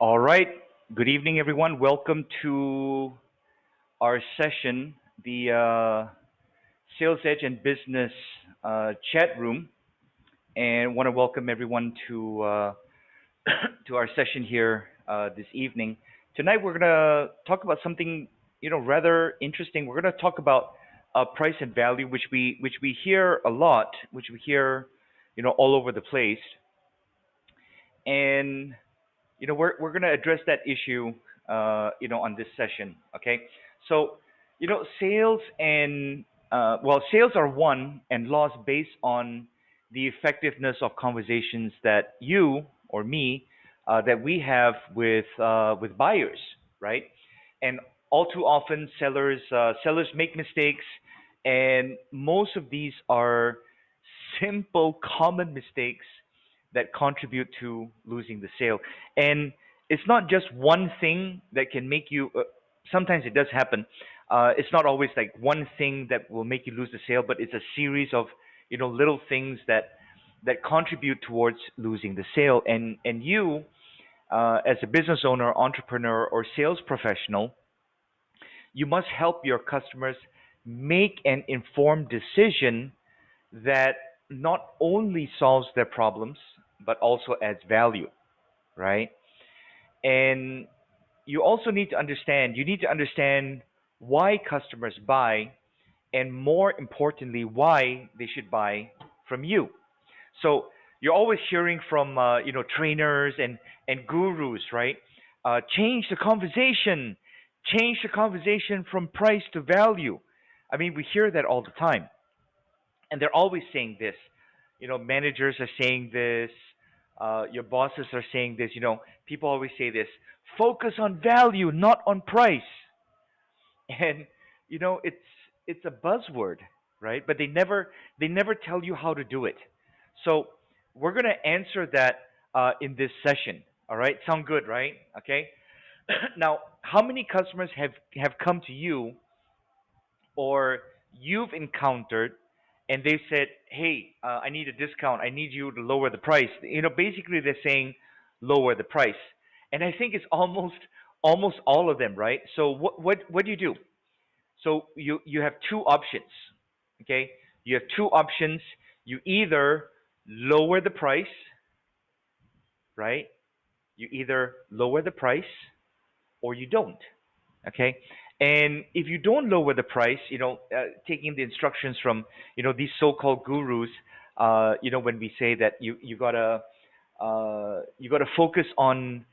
All right. Good evening, everyone. Welcome to our session, the Sales Edge and Business chat room, and want to welcome everyone to to our session here this evening. Tonight, we're gonna talk about something rather interesting. We're gonna talk about price and value, which we hear a lot, which we hear all over the place, and we're going to address that issue on this session. Okay, so sales and sales are won and lost based on the effectiveness of conversations that you or me that we have with buyers, right? And all too often sellers make mistakes, and most of these are simple common mistakes that contribute to losing the sale. And it's not just one thing that can make you. Sometimes it does happen. It's not always like one thing that will make you lose the sale, but it's a series of little things that contribute towards losing the sale. And you, as a business owner, entrepreneur, or sales professional, you must help your customers make an informed decision that not only solves their problems but also adds value, right? And you need to understand why customers buy, and more importantly, why they should buy from you. So you're always hearing from trainers and gurus, right? Change the conversation from price to value. I mean, we hear that all the time, and they're always saying this. Managers are saying this. Your bosses are saying this. People always say this. Focus on value, not on price. And it's a buzzword, right? But they never tell you how to do it. So we're gonna answer that in this session. All right, sound good, right? Okay. Now, how many customers have come to you, or you've encountered, and they've said, "Hey, I need a discount. I need you to lower the price." Basically they're saying lower the price, and I think it's almost all of them, right? So what do you do? So you have two options. Okay, you have two options. You either lower the price, right? You either lower the price or you don't. Okay, and if you don't lower the price, taking the instructions from these so-called gurus, when we say that you gotta focus on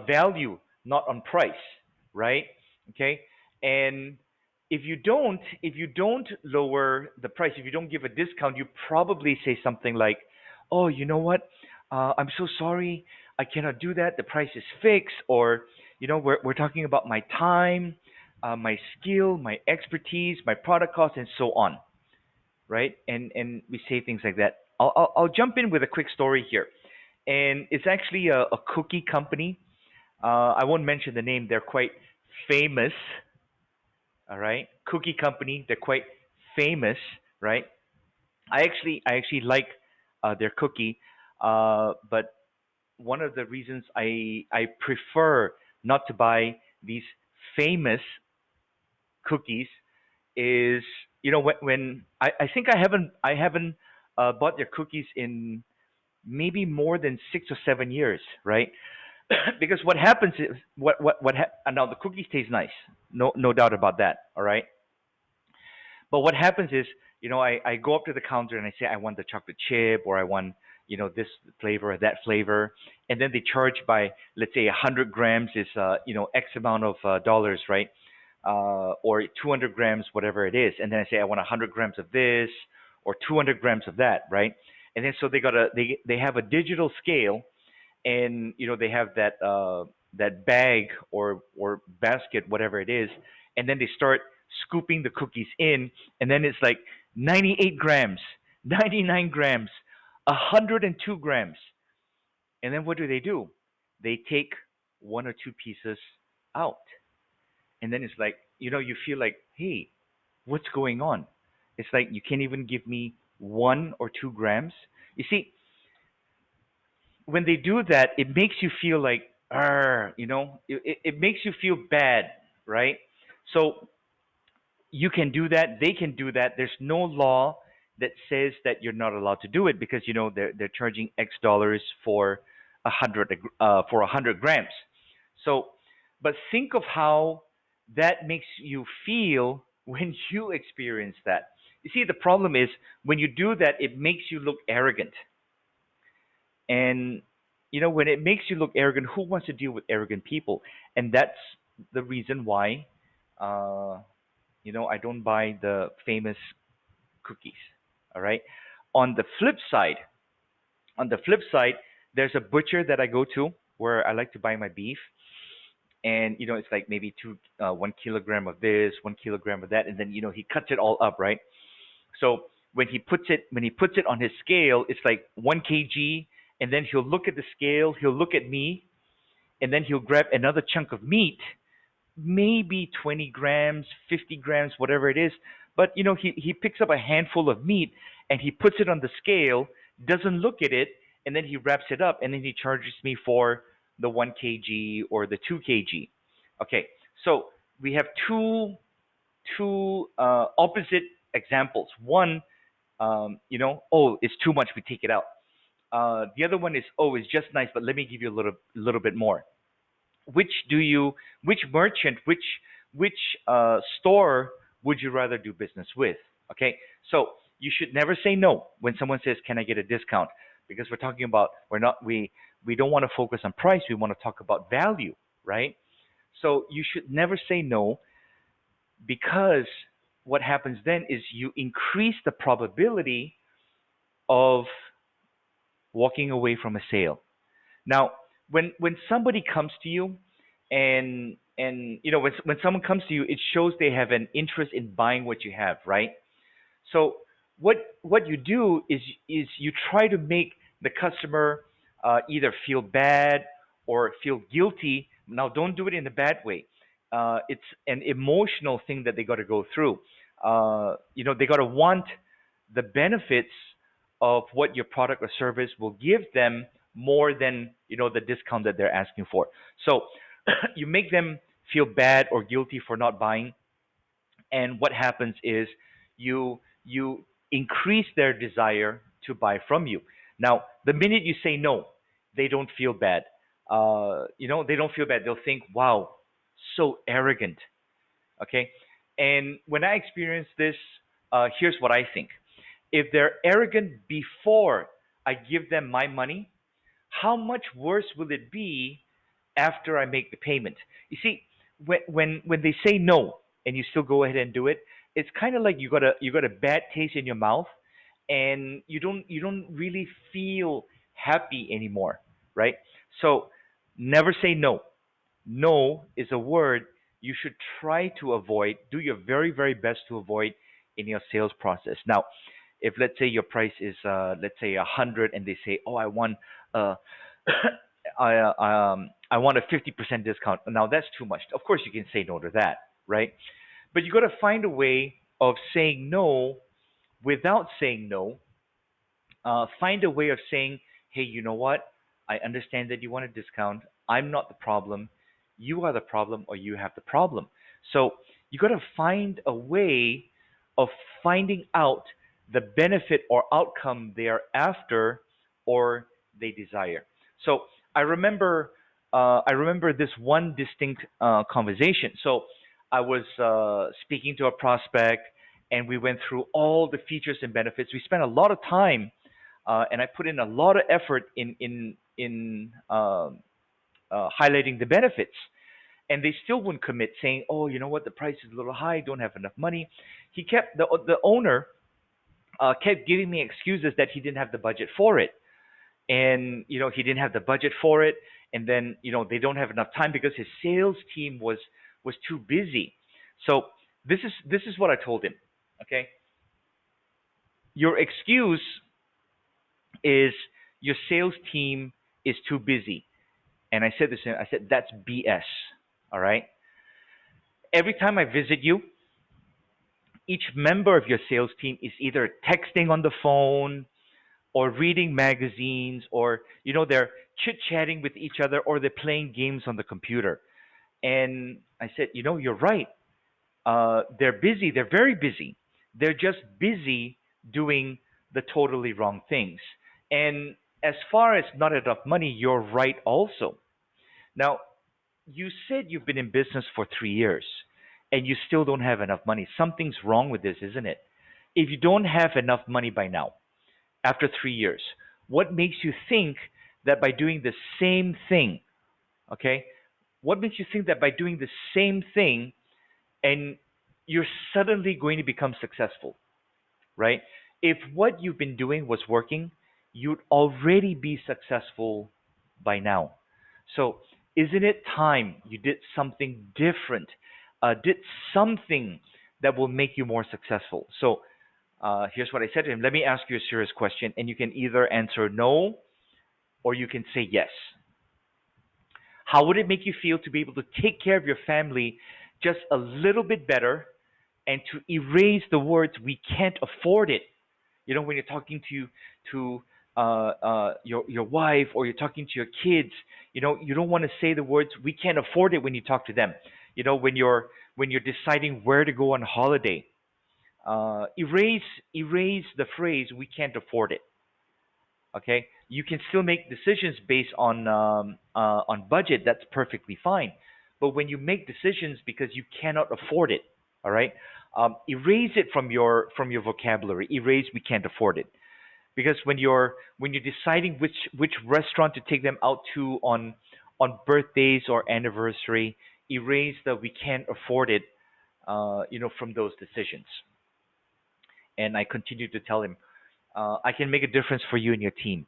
value, not on price, right? Okay, and if you don't lower the price, if you don't give a discount, you probably say something like, "Oh, you know what? I'm so sorry. I cannot do that. The price is fixed." Or, we're talking about my time, my skill, my expertise, my product cost, and so on, right? And we say things like that. I'll jump in with a quick story here, and it's actually a cookie company. I won't mention the name. They're quite famous. All right, cookie company. They're quite famous, right? I actually like their cookie, but one of the reasons I prefer not to buy these famous cookies is, when I think I haven't bought their cookies in maybe more than 6 or 7 years, right? Because what happens is now the cookies taste nice, no doubt about that. All right, but what happens is, I go up to the counter and I say I want the chocolate chip, or I want, this flavor or that flavor, and then they charge by, let's say, 100 grams is X amount of dollars, right? Or 200 grams, whatever it is, and then I say I want 100 grams of this, or 200 grams of that, right? And then so they have a digital scale, and they have that bag or basket, whatever it is, and then they start scooping the cookies in, and then it's like 98 grams, 99 grams, 102 grams, and then what do? They take one or two pieces out, and then it's like, you feel like, hey, what's going on? It's like, you can't even give me 1 or 2 grams. You see, when they do that, it makes you feel like, it makes you feel bad, right? So you can do that. They can do that. There's no law that says that you're not allowed to do it because they're charging X dollars for 100 grams. So, but think of how that makes you feel when you experience that. You see, the problem is when you do that, it makes you look arrogant, and when it makes you look arrogant, who wants to deal with arrogant people? And that's the reason why, uh, I don't buy the famous cookies. All right. On the flip side, on the flip side, there's a butcher that I go to where I like to buy my beef, and it's like maybe 1 kilogram of this, 1 kilogram of that, and then he cuts it all up, right? So when he puts it on his scale, it's like 1 kg, and then he'll look at the scale, he'll look at me, and then he'll grab another chunk of meat, maybe 20 grams, 50 grams, whatever it is. But he picks up a handful of meat and he puts it on the scale, doesn't look at it, and then he wraps it up and then he charges me for the 1 kg or the 2 kg. Okay, so we have two opposite examples. One, oh, it's too much, we take it out. The other one is, oh, it's just nice, but let me give you a little bit more. Which merchant, which store would you rather do business with? Okay, so you should never say no when someone says, can I get a discount? Because we're talking about, we don't want to focus on price, we want to talk about value, right? So you should never say no, because what happens then is you increase the probability of walking away from a sale. Now, when somebody comes to you, and when someone comes to you, it shows they have an interest in buying what you have, right? So what you do is you try to make the customer either feel bad or feel guilty. Now, don't do it in a bad way. It's an emotional thing that they got to go through. They got to want the benefits of what your product or service will give them more than the discount that they're asking for. So you make them feel bad or guilty for not buying, and what happens is you increase their desire to buy from you. Now, the minute you say no, they don't feel bad. They don't feel bad. They'll think, "Wow, so arrogant." Okay, and when I experience this, here's what I think: if they're arrogant before I give them my money, how much worse will it be after I make the payment? You see, when they say no and you still go ahead and do it, it's kind of like you got a bad taste in your mouth, and you don't really feel happy anymore, right? So never say no. No is a word you should try to avoid. Do your very very best to avoid in your sales process. Now, if let's say your price is let's say 100, and they say, oh, I want uh I want a 50% discount. Now that's too much. Of course you can say no to that, right? But you got to find a way of saying no without saying no. Find a way of saying, hey, you know what? I understand that you want a discount. I'm not the problem. You are the problem, or you have the problem. So you got to find a way of finding out the benefit or outcome they are after or they desire. So I remember, I remember this one distinct conversation. So I was speaking to a prospect, and we went through all the features and benefits. We spent a lot of time, and I put in a lot of effort in highlighting the benefits. And they still wouldn't commit, saying, "Oh, you know what? The price is a little high. Don't have enough money." The owner kept giving me excuses that he didn't have the budget for it, and he didn't have the budget for it, and then they don't have enough time because his sales team was too busy. So this is what I told him. Okay, your excuse is your sales team is too busy. And I said this, I said, that's BS. All right. Every time I visit you, each member of your sales team is either texting on the phone or reading magazines, or they're chit chatting with each other, or they're playing games on the computer. And I said, you're right. They're busy. They're very busy. They're just busy doing the totally wrong things. And as far as not enough money, you're right also. Now, you said you've been in business for 3 years and you still don't have enough money. Something's wrong with this, isn't it? If you don't have enough money by now, after 3 years, what makes you think that by doing the same thing, okay? What makes you think that by doing the same thing and you're suddenly going to become successful, right? If what you've been doing was working, you'd already be successful by now. So, isn't it time you did something different? Did something that will make you more successful? So, here's what I said to him. Let me ask you a serious question, and you can either answer no or you can say yes. How would it make you feel to be able to take care of your family just a little bit better and to erase the words "we can't afford it"? When you're talking to your wife, or you're talking to your kids, you don't want to say the words "we can't afford it" when you talk to them. When you're deciding where to go on holiday, erase the phrase "we can't afford it." Okay, you can still make decisions based on budget. That's perfectly fine. But when you make decisions because you cannot afford it, all right, erase it from your vocabulary. Erase "we can't afford it." Because when you're deciding which restaurant to take them out to on birthdays or anniversary, erase the "we can't afford it" from those decisions. And I continue to tell him, I can make a difference for you and your team.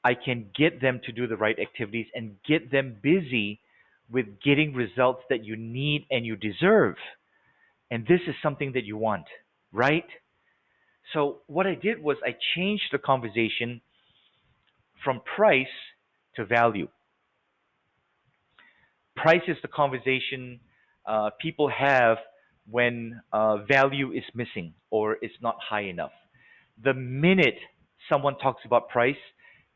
I can get them to do the right activities and get them busy with getting results that you need and you deserve. And this is something that you want, right? So what I did was I changed the conversation from price to value. Price is the conversation people have when value is missing or it's not high enough. The minute someone talks about price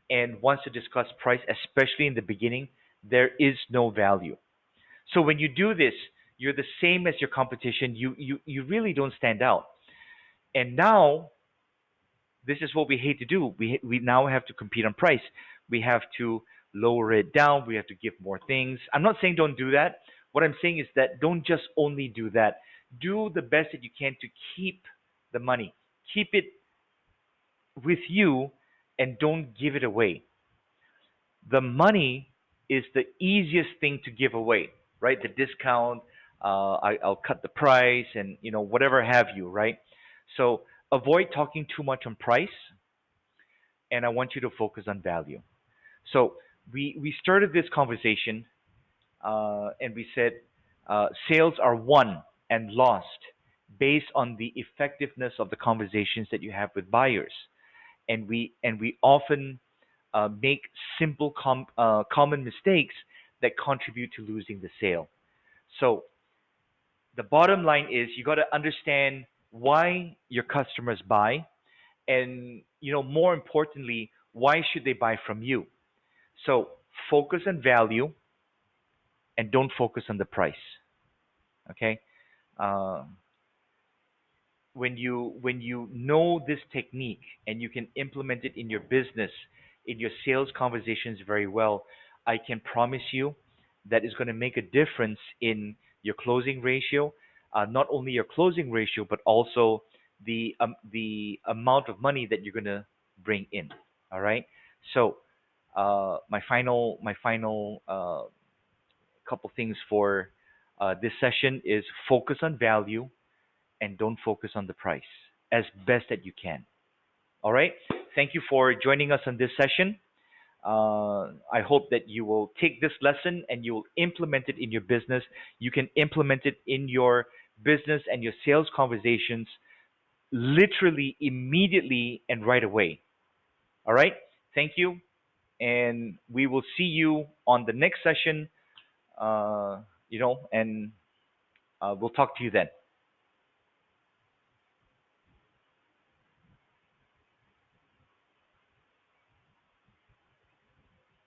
and wants to discuss price, especially in the beginning, there is no value. So when you do this, you're the same as your competition. You really don't stand out. And now this is what we hate to do. We now have to compete on price. We have to lower it down. We have to give more things. I'm not saying don't do that. What I'm saying is that don't just only do that. Do the best that you can to keep the money. Keep it with you and don't give it away. The money is the easiest thing to give away, right? The discount, I'll cut the price, and whatever have you, right? So avoid talking too much on price, and I want you to focus on value. So we started this conversation, and we said sales are won and lost based on the effectiveness of the conversations that you have with buyers, and we often make simple common mistakes that contribute to losing the sale. So the bottom line is you got to understand why your customers buy, and more importantly, why should they buy from you. So focus on value and don't focus on the price. Okay. Uh, when you know this technique and you can implement it in your business, in your sales conversations very well, I can promise you that is going to make a difference in your closing ratio. Not only your closing ratio, but also the amount of money that you're going to bring in. All right. So my final couple things for this session is focus on value and don't focus on the price as best that you can. All right. Thank you for joining us on this session. I hope that you will take this lesson and you will implement it in your business. You can implement it in your business and your sales conversations literally immediately and right away. All right. Thank you. And we will see you on the next session, and we'll talk to you then.